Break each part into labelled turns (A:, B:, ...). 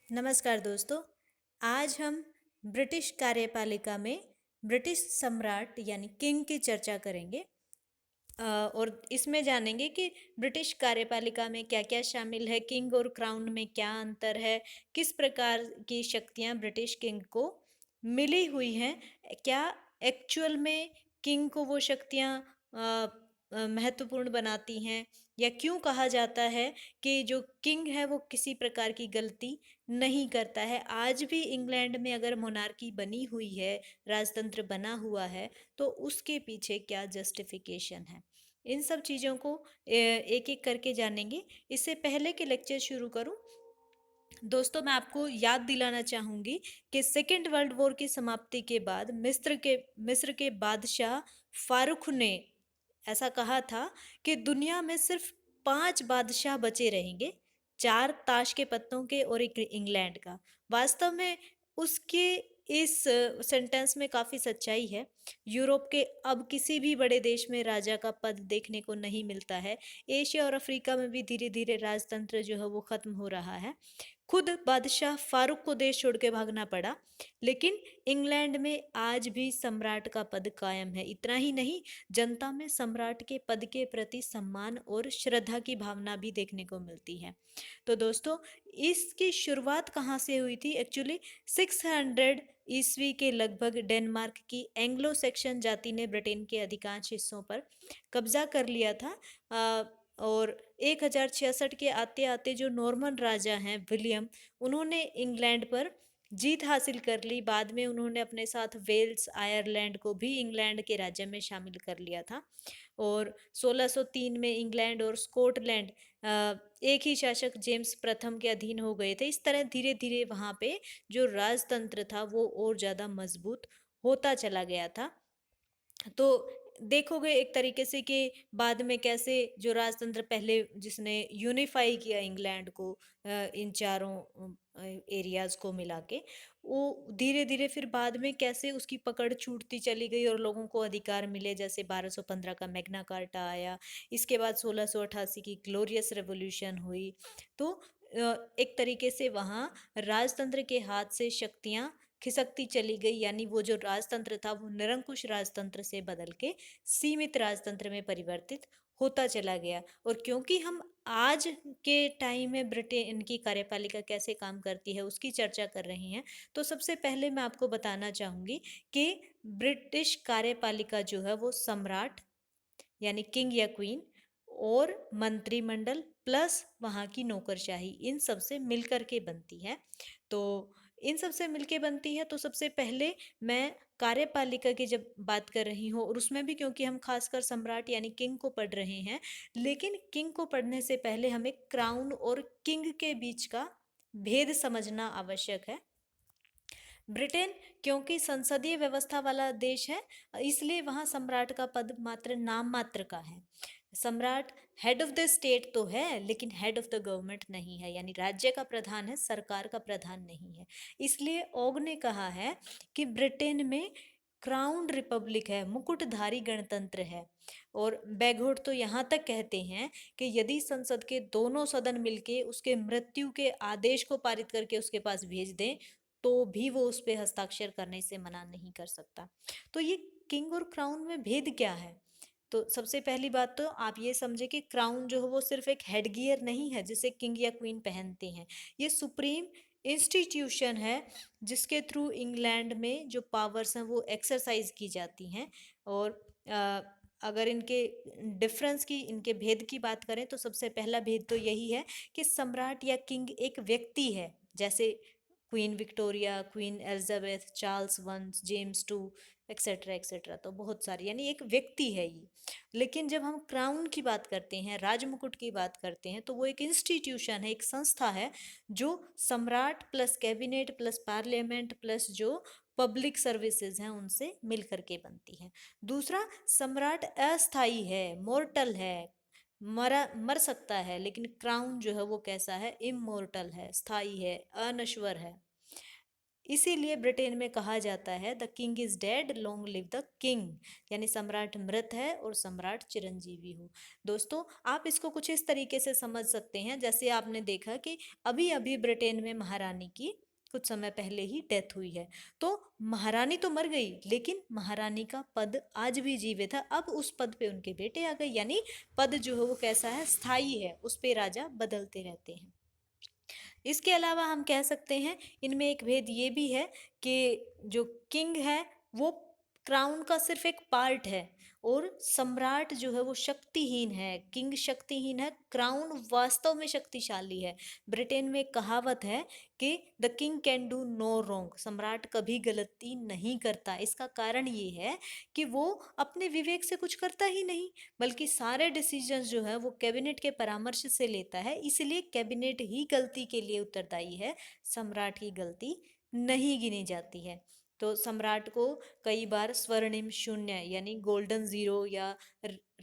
A: नमस्कार दोस्तों। आज हम ब्रिटिश कार्यपालिका में ब्रिटिश सम्राट यानी किंग की चर्चा करेंगे। और इसमें जानेंगे कि ब्रिटिश कार्यपालिका में क्या क्या शामिल है, किंग और क्राउन में क्या अंतर है, किस प्रकार की शक्तियां ब्रिटिश किंग को मिली हुई हैं, क्या एक्चुअल में किंग को वो शक्तियां महत्वपूर्ण बनाती हैं, या क्यों कहा जाता है कि जो किंग है वो किसी प्रकार की गलती नहीं करता है। आज भी इंग्लैंड में अगर मोनार्की बनी हुई है, राजतंत्र बना हुआ है, तो उसके पीछे क्या जस्टिफिकेशन है, इन सब चीज़ों को एक एक करके जानेंगे। इससे पहले कि लेक्चर शुरू करूं, दोस्तों मैं आपको याद दिलाना चाहूंगी कि सेकेंड वर्ल्ड वॉर की समाप्ति के बाद मिस्र के बादशाह फारूक ने ऐसा कहा था कि दुनिया में सिर्फ 5 बादशाह बचे रहेंगे, 4 ताश के पत्तों के और एक इंग्लैंड का। वास्तव में उसके इस सेंटेंस में काफी सच्चाई है। यूरोप के अब किसी भी बड़े देश में राजा का पद देखने को नहीं मिलता है। एशिया और अफ्रीका में भी धीरे धीरे राजतंत्र जो है वो खत्म हो रहा है। खुद बादशाह फारूक को देश छोड़ के भागना पड़ा, लेकिन इंग्लैंड में आज भी सम्राट का पद कायम है। इतना ही नहीं, जनता में सम्राट के पद के प्रति सम्मान और श्रद्धा की भावना भी देखने को मिलती है। तो दोस्तों, इसकी शुरुआत कहाँ से हुई थी? एक्चुअली 600 ईस्वी के लगभग डेनमार्क की एंग्लो सेक्शन जाति ने ब्रिटेन के अधिकांश हिस्सों पर कब्जा कर लिया था। और 1066 के आते आते जो नॉर्मन राजा हैं विलियम, उन्होंने इंग्लैंड पर जीत हासिल कर ली। बाद में उन्होंने अपने साथ वेल्स, आयरलैंड को भी इंग्लैंड के राज्य में शामिल कर लिया था। और 1603 में इंग्लैंड और स्कॉटलैंड एक ही शासक जेम्स प्रथम के अधीन हो गए थे। इस तरह धीरे धीरे वहाँ पे जो राजतंत्र था वो और ज़्यादा मजबूत होता चला गया था। तो देखोगे एक तरीके से कि बाद में कैसे जो राजतंत्र पहले जिसने यूनिफाई किया इंग्लैंड को, इन चारों एरियाज को मिला के, वो धीरे धीरे फिर बाद में कैसे उसकी पकड़ छूटती चली गई और लोगों को अधिकार मिले। जैसे 1215 का मैग्ना कार्टा आया, इसके बाद 1688 की ग्लोरियस रेवोल्यूशन हुई। तो एक तरीके से वहाँ राजतंत्र के हाथ से शक्तियाँ खिसकती चली गई, यानी वो जो राजतंत्र था वो निरंकुश राजतंत्र से बदल के सीमित राजतंत्र में परिवर्तित होता चला गया। और क्योंकि हम आज के टाइम में ब्रिटेन की कार्यपालिका कैसे काम करती है उसकी चर्चा कर रहे हैं, तो सबसे पहले मैं आपको बताना चाहूंगी कि ब्रिटिश कार्यपालिका जो है वो सम्राट यानी किंग या क्वीन और मंत्रिमंडल प्लस वहाँ की नौकरशाही, इन सब से मिलकर के बनती है। तो इन सब से मिलके बनती है, तो सबसे पहले मैं कार्यपालिका की जब बात कर रही हूँ, और उसमें भी क्योंकि हम खासकर सम्राट यानी किंग को पढ़ रहे हैं, लेकिन किंग को पढ़ने से पहले हमें क्राउन और किंग के बीच का भेद समझना आवश्यक है। ब्रिटेन क्योंकि संसदीय व्यवस्था वाला देश है, इसलिए वहाँ सम्राट का पद मात्र नाम मात्र का है। सम्राट हेड ऑफ द स्टेट तो है, लेकिन हेड ऑफ द गवर्नमेंट नहीं है, यानी राज्य का प्रधान है, सरकार का प्रधान नहीं है। इसलिए ओग ने कहा है कि ब्रिटेन में क्राउन रिपब्लिक है, मुकुटधारी गणतंत्र है। और बैगोट तो यहाँ तक कहते हैं कि यदि संसद के दोनों सदन मिलके उसके मृत्यु के आदेश को पारित करके उसके पास भेज दें, तो भी वो उस पे हस्ताक्षर करने से मना नहीं कर सकता। तो ये किंग और क्राउन में भेद क्या है? तो सबसे पहली बात तो आप ये समझे कि क्राउन जो है वो सिर्फ एक हेड गियर नहीं है जिसे किंग या क्वीन पहनते हैं। ये सुप्रीम इंस्टीट्यूशन है जिसके थ्रू इंग्लैंड में जो पावर्स हैं वो एक्सरसाइज की जाती हैं। और अगर इनके डिफरेंस की, इनके भेद की बात करें, तो सबसे पहला भेद तो यही है कि सम्राट या किंग एक व्यक्ति है, जैसे Queen Victoria, Queen Elizabeth, Charles one, James two, etcetera etcetera, तो बहुत सारी, यानी एक व्यक्ति है ये। लेकिन जब हम क्राउन की बात करते हैं, राजमुकुट की बात करते हैं, तो वो एक इंस्टीट्यूशन है, एक संस्था है जो सम्राट plus cabinet plus parliament plus जो पब्लिक सर्विसेज हैं उनसे मिल करके बनती है। दूसरा, सम्राट अस्थाई है, मोर्टल है, मर सकता है, लेकिन क्राउन जो है वो कैसा है? इमोर्टल है, स्थाई है, अनश्वर है। इसीलिए ब्रिटेन में कहा जाता है the king is dead, long live the king, यानी सम्राट मृत है और सम्राट चिरंजीवी हो। दोस्तों, आप इसको कुछ इस तरीके से समझ सकते हैं, जैसे आपने देखा कि अभी अभी ब्रिटेन में महारानी की कुछ समय पहले ही डेथ हुई है। तो महारानी तो मर गई, लेकिन महारानी का पद आज भी जीवित है। अब उस पद पे उनके बेटे आ गए, यानी पद जो है वो कैसा है, स्थायी है, उस पे राजा बदलते रहते हैं। इसके अलावा हम कह सकते हैं इनमें एक भेद ये भी है कि जो किंग है वो क्राउन का सिर्फ एक पार्ट है, और सम्राट जो है वो शक्तिहीन है। किंग शक्तिहीन है, क्राउन वास्तव में शक्तिशाली है। ब्रिटेन में एक कहावत है कि the king can do no wrong, सम्राट कभी गलती नहीं करता। इसका कारण ये है कि वो अपने विवेक से कुछ करता ही नहीं, बल्कि सारे डिसीजंस जो है वो कैबिनेट के परामर्श से लेता है। इसलिए कैबिनेट ही गलती के लिए उत्तरदायी है, सम्राट की गलती नहीं गिनी जाती है। तो सम्राट को कई बार स्वर्णिम शून्य यानी गोल्डन जीरो या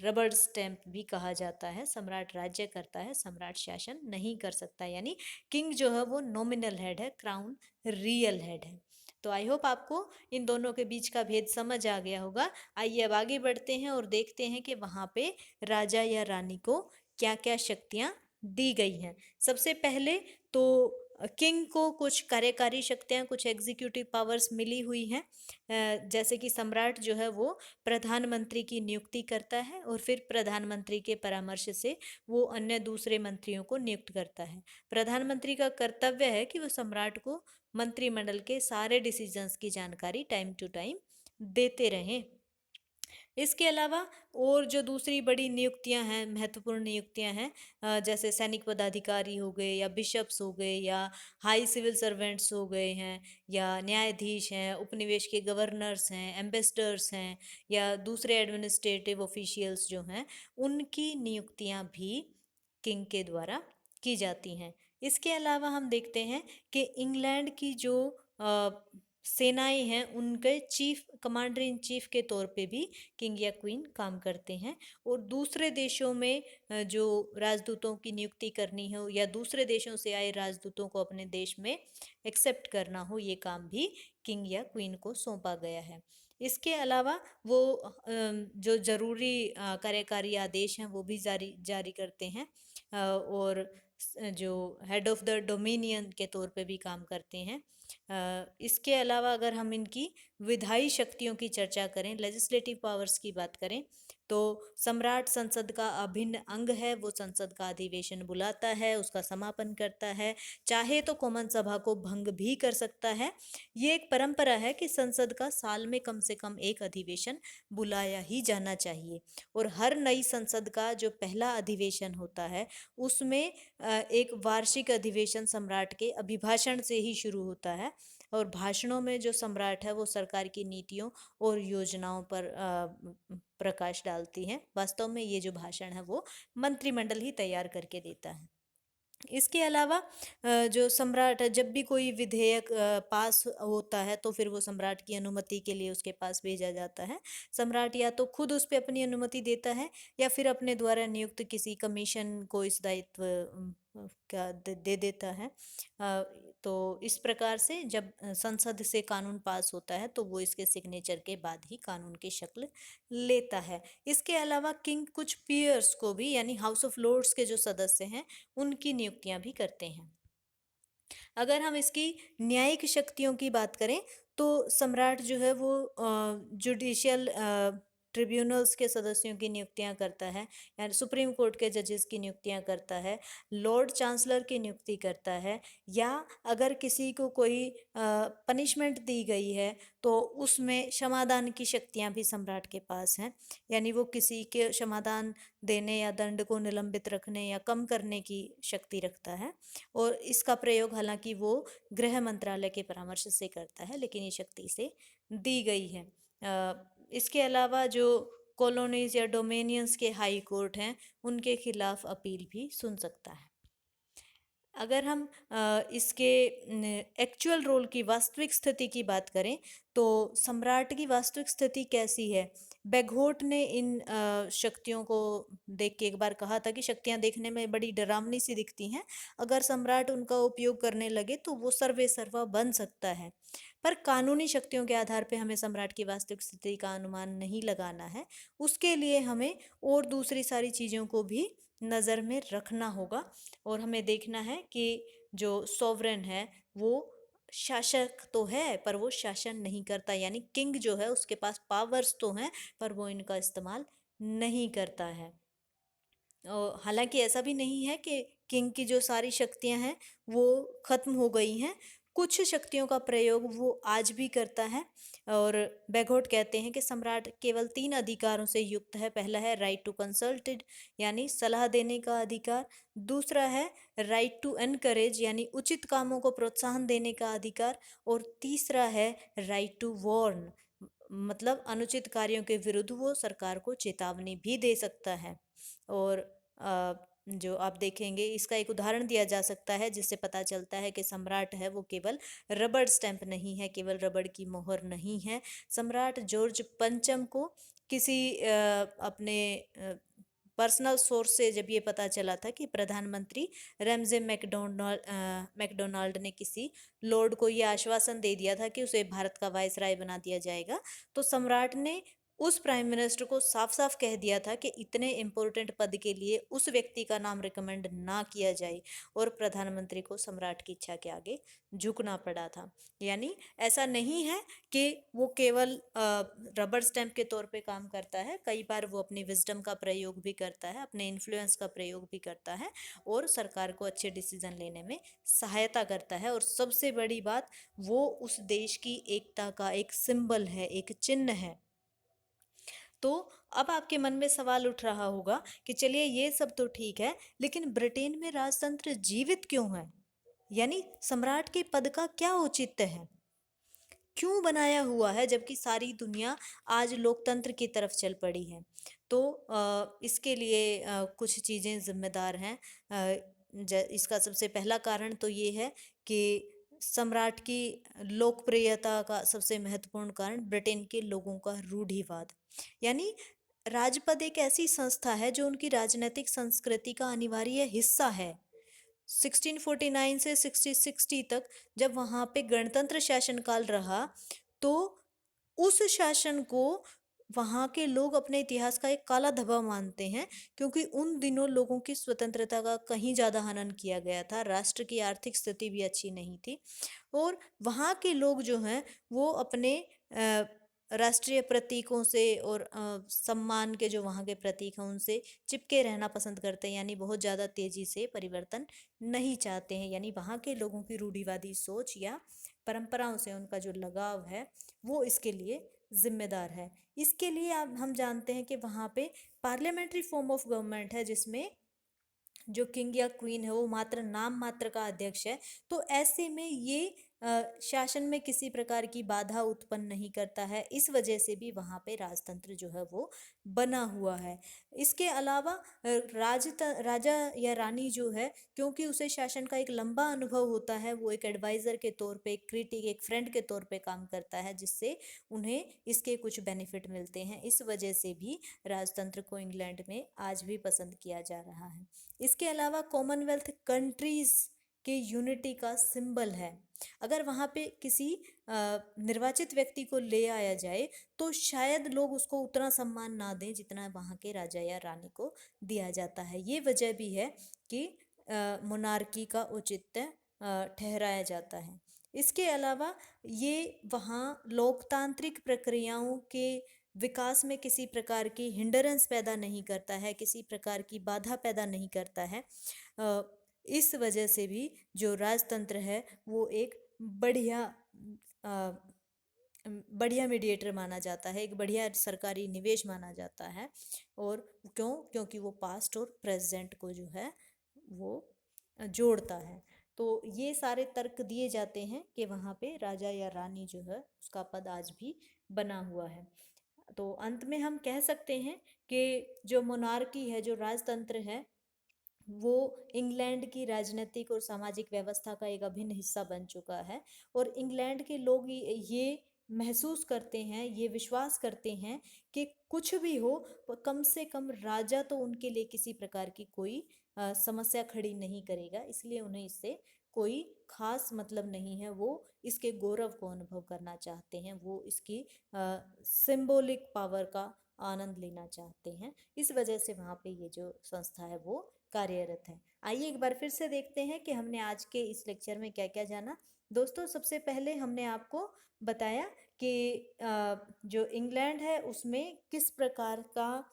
A: रबर स्टैंप भी कहा जाता है। सम्राट राज्य करता है, सम्राट शासन नहीं कर सकता, यानी किंग जो है वो नॉमिनल हेड है, क्राउन रियल हेड है। तो आई होप आपको इन दोनों के बीच का भेद समझ आ गया होगा। आइए अब आगे बढ़ते हैं और देखते हैं कि वहाँ पे राजा या रानी को क्या क्या शक्तियाँ दी गई हैं। सबसे पहले तो किंग को कुछ कार्यकारी शक्तियाँ, कुछ एग्जीक्यूटिव पावर्स मिली हुई हैं। जैसे कि सम्राट जो है वो प्रधानमंत्री की नियुक्ति करता है, और फिर प्रधानमंत्री के परामर्श से वो अन्य दूसरे मंत्रियों को नियुक्त करता है। प्रधानमंत्री का कर्तव्य है कि वो सम्राट को मंत्रिमंडल के सारे डिसीजंस की जानकारी टाइम टू टाइम देते रहें। इसके अलावा और जो दूसरी बड़ी नियुक्तियां हैं, महत्वपूर्ण नियुक्तियां हैं, जैसे सैनिक पदाधिकारी हो गए, या बिशप्स हो गए, या हाई सिविल सर्वेंट्स हो गए हैं, या न्यायाधीश हैं, उपनिवेश के गवर्नर्स हैं, एम्बेसडर्स हैं, या दूसरे एडमिनिस्ट्रेटिव ऑफिशियल्स जो हैं, उनकी नियुक्तियां भी किंग के द्वारा की जाती हैं। इसके अलावा हम देखते हैं कि इंग्लैंड की जो सेनाएं हैं, उनके चीफ कमांडर इन चीफ के तौर पे भी किंग या क्वीन काम करते हैं। और दूसरे देशों में जो राजदूतों की नियुक्ति करनी हो, या दूसरे देशों से आए राजदूतों को अपने देश में एक्सेप्ट करना हो, ये काम भी किंग या क्वीन को सौंपा गया है। इसके अलावा वो जो जरूरी कार्यकारी आदेश हैं वो भी जारी जारी करते हैं, और जो हेड ऑफ द डोमिनियन के तौर पे भी काम करते हैं। इसके अलावा अगर हम इनकी विधायी शक्तियों की चर्चा करें, लेजिस्लेटिव पावर्स की बात करें, तो सम्राट संसद का अभिन्न अंग है। वो संसद का अधिवेशन बुलाता है, उसका समापन करता है, चाहे तो कॉमन सभा को भंग भी कर सकता है। ये एक परंपरा है कि संसद का साल में कम से कम एक अधिवेशन बुलाया ही जाना चाहिए। और हर नई संसद का जो पहला अधिवेशन होता है, उसमें एक वार्षिक अधिवेशन सम्राट के अभिभाषण से ही शुरू होता है। और भाषणों में जो सम्राट है वो सरकार की नीतियों और योजनाओं पर प्रकाश डालती हैं। वास्तव में ये जो भाषण है वो मंत्रिमंडल ही तैयार करके देता है। इसके अलावा जो सम्राट, जब भी कोई विधेयक पास होता है तो फिर वो सम्राट की अनुमति के लिए उसके पास भेजा जाता है। सम्राट या तो खुद उस पर अपनी अनुमति देता है, या फिर अपने द्वारा नियुक्त किसी कमीशन को इस दायित्व का दे देता है। तो इस प्रकार से जब संसद से कानून पास होता है तो वो इसके सिग्नेचर के बाद ही कानून की शक्ल लेता है। इसके अलावा किंग कुछ पीयर्स को भी, यानी हाउस ऑफ लॉर्ड्स के जो सदस्य हैं, उनकी नियुक्तियां भी करते हैं। अगर हम इसकी न्यायिक शक्तियों की बात करें, तो सम्राट जो है वो जुडिशियल ट्रिब्यूनल्स के सदस्यों की नियुक्तियां करता है, यानी सुप्रीम कोर्ट के जजेस की नियुक्तियां करता है, लॉर्ड चांसलर की नियुक्ति करता है, या अगर किसी को कोई पनिशमेंट दी गई है तो उसमें क्षमादान की शक्तियां भी सम्राट के पास हैं, यानी वो किसी के क्षमादान देने या दंड को निलंबित रखने या कम करने की शक्ति रखता है। और इसका प्रयोग हालांकि वो गृह मंत्रालय के परामर्श से करता है, लेकिन ये शक्ति से दी गई है। इसके अलावा जो कॉलोनीज या डोमेनियंस के हाई कोर्ट हैं, उनके खिलाफ अपील भी सुन सकता है। अगर हम इसके एक्चुअल रोल की वास्तविक स्थिति की बात करें, तो सम्राट की वास्तविक स्थिति कैसी है, बैघोट ने इन शक्तियों को देख के एक बार कहा था कि शक्तियां देखने में बड़ी डरावनी सी दिखती हैं, अगर सम्राट उनका उपयोग करने लगे तो वो सर्वे सर्वा बन सकता है, पर कानूनी शक्तियों के आधार पे हमें सम्राट की वास्तविक स्थिति का अनुमान नहीं लगाना है। उसके लिए हमें और दूसरी सारी चीज़ों को भी नज़र में रखना होगा, और हमें देखना है कि जो सॉवरेन है वो शासक तो है पर वो शासन नहीं करता, यानी किंग जो है उसके पास पावर्स तो हैं पर वो इनका इस्तेमाल नहीं करता है। और हालांकि ऐसा भी नहीं है कि किंग की जो सारी शक्तियां हैं वो खत्म हो गई हैं, कुछ शक्तियों का प्रयोग वो आज भी करता है। और बैगोट कहते हैं कि सम्राट केवल 3 अधिकारों से युक्त है। पहला है राइट टू कंसल्टेड, यानी सलाह देने का अधिकार। दूसरा है राइट टू एनकरेज, यानी उचित कामों को प्रोत्साहन देने का अधिकार। और तीसरा है राइट टू वार्न, मतलब अनुचित कार्यों के विरुद्ध वो सरकार को चेतावनी भी दे सकता है। और जो आप देखेंगे इसका एक उदाहरण दिया जा सकता है जिससे पता चलता है कि सम्राट है वो केवल रबड़ स्टैंप नहीं है, केवल रबड़ की मोहर नहीं है। सम्राट जॉर्ज पंचम को किसी अपने पर्सनल सोर्स से जब ये पता चला था कि प्रधानमंत्री रैमजे मैकडोनाल्ड ने किसी लॉर्ड को ये आश्वासन दे दिया था कि उसे भारत का वायसराय बना दिया जाएगा, तो सम्राट ने उस प्राइम मिनिस्टर को साफ साफ कह दिया था कि इतने इम्पोर्टेंट पद के लिए उस व्यक्ति का नाम रिकमेंड ना किया जाए, और प्रधानमंत्री को सम्राट की इच्छा के आगे झुकना पड़ा था। यानी ऐसा नहीं है कि वो केवल रबर स्टैंप के तौर पे काम करता है, कई बार वो अपनी विजडम का प्रयोग भी करता है, अपने इन्फ्लुएंस का प्रयोग भी करता है और सरकार को अच्छे डिसीजन लेने में सहायता करता है। और सबसे बड़ी बात, वो उस देश की एकता का एक सिंबल है, एक चिन्ह है। तो अब आपके मन में सवाल उठ रहा होगा कि चलिए ये सब तो ठीक है, लेकिन ब्रिटेन में राजतंत्र जीवित क्यों है? यानी सम्राट के पद का क्या औचित्य है, क्यों बनाया हुआ है जबकि सारी दुनिया आज लोकतंत्र की तरफ चल पड़ी है? तो इसके लिए कुछ चीज़ें जिम्मेदार हैं। इसका सबसे पहला कारण तो ये है कि सम्राट की लोकप्रियता का सबसे महत्वपूर्ण कारण ब्रिटेन के लोगों का रूढ़िवाद। यानी राजपद एक ऐसी संस्था है जो उनकी राजनीतिक संस्कृति का अनिवार्य हिस्सा है। 1649 से 1660 तक जब वहाँ पे गणतंत्र शासन काल रहा, तो उस शासन को वहाँ के लोग अपने इतिहास का एक काला धब्बा मानते हैं, क्योंकि उन दिनों लोगों की स्वतंत्रता का कहीं ज़्यादा हनन किया गया था, राष्ट्र की आर्थिक स्थिति भी अच्छी नहीं थी, और वहाँ के लोग जो हैं वो अपने राष्ट्रीय प्रतीकों से और सम्मान के जो वहाँ के प्रतीक हैं उनसे चिपके रहना पसंद करते हैं, यानी बहुत ज़्यादा तेज़ी से परिवर्तन नहीं चाहते हैं। यानी वहाँ के लोगों की रूढ़िवादी सोच या परंपराओं से उनका जो लगाव है वो इसके लिए जिम्मेदार है। इसके लिए आप हम जानते हैं कि वहाँ पे पार्लियामेंट्री फॉर्म ऑफ गवर्नमेंट है जिसमें जो किंग या क्वीन है वो मात्र नाम मात्र का अध्यक्ष है। तो ऐसे में ये शासन में किसी प्रकार की बाधा उत्पन्न नहीं करता है, इस वजह से भी वहाँ पे राजतंत्र जो है वो बना हुआ है। इसके अलावा राजा या रानी जो है, क्योंकि उसे शासन का एक लंबा अनुभव होता है, वो एक एडवाइज़र के तौर पे, एक क्रिटिक, एक फ्रेंड के तौर पे काम करता है, जिससे उन्हें इसके कुछ बेनिफिट मिलते हैं। इस वजह से भी राजतंत्र को इंग्लैंड में आज भी पसंद किया जा रहा है। इसके अलावा कॉमनवेल्थ कंट्रीज के यूनिटी का सिंबल है। अगर वहाँ पे किसी निर्वाचित व्यक्ति को ले आया जाए तो शायद लोग उसको उतना सम्मान ना दें जितना वहाँ के राजा या रानी को दिया जाता है। ये वजह भी है कि मोनार्की का औचित्य ठहराया जाता है। इसके अलावा ये वहाँ लोकतांत्रिक प्रक्रियाओं के विकास में किसी प्रकार की हिंडरेंस पैदा नहीं करता है, किसी प्रकार की बाधा पैदा नहीं करता है। इस वजह से भी जो राजतंत्र है वो एक बढ़िया बढ़िया मीडिएटर माना जाता है, एक बढ़िया सरकारी निवेश माना जाता है। और क्योंकि वो पास्ट और प्रेजेंट को जो है वो जोड़ता है। तो ये सारे तर्क दिए जाते हैं कि वहाँ पे राजा या रानी जो है उसका पद आज भी बना हुआ है। तो अंत में हम कह सकते हैं कि जो मोनार्की है, जो राजतंत्र है, वो इंग्लैंड की राजनीतिक और सामाजिक व्यवस्था का एक अभिन्न हिस्सा बन चुका है। और इंग्लैंड के लोग ये महसूस करते हैं, ये विश्वास करते हैं कि कुछ भी हो, कम से कम राजा तो उनके लिए किसी प्रकार की कोई समस्या खड़ी नहीं करेगा, इसलिए उन्हें इससे कोई खास मतलब नहीं है। वो इसके गौरव को अनुभव करना चाहते हैं, वो इसकी सिंबॉलिक पावर का आनंद लेना चाहते हैं। इस वजह से वहाँ पे ये जो संस्था है वो कार्यरत है। आइए एक बार फिर से देखते हैं कि हमने आज के इस लेक्चर में क्या क्या जाना। दोस्तों, सबसे पहले हमने आपको बताया कि जो इंग्लैंड है उसमें किस प्रकार का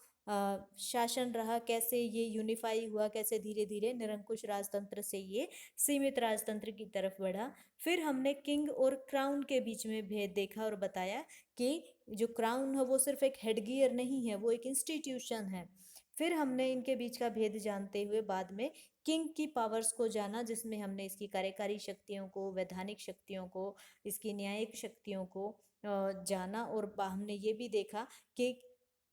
A: शासन रहा, कैसे ये यूनिफाई हुआ, कैसे धीरे धीरे निरंकुश राजतंत्र से ये सीमित राजतंत्र की तरफ बढ़ा। फिर हमने किंग और क्राउन के बीच में भेद देखा और बताया कि जो क्राउन है वो सिर्फ एक हेडगियर नहीं है, वो एक इंस्टीट्यूशन है। फिर हमने इनके बीच का भेद जानते हुए बाद में किंग की पावर्स को जाना, जिसमें हमने इसकी कार्यकारी शक्तियों को, वैधानिक शक्तियों को, इसकी न्यायिक शक्तियों को जाना। और हमने ये भी देखा कि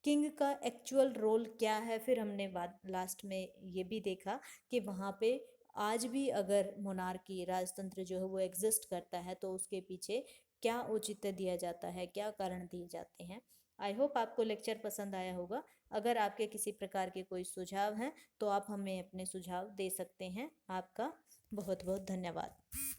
A: किंग का एक्चुअल रोल क्या है। फिर हमने बाद लास्ट में ये भी देखा कि वहाँ पे आज भी अगर मोनार्की राजतंत्र जो है वो एग्जिस्ट करता है तो उसके पीछे क्या औचित्य दिया जाता है, क्या कारण दिए जाते हैं। आई होप आपको लेक्चर पसंद आया होगा। अगर आपके किसी प्रकार के कोई सुझाव हैं तो आप हमें अपने सुझाव दे सकते हैं। आपका बहुत बहुत धन्यवाद।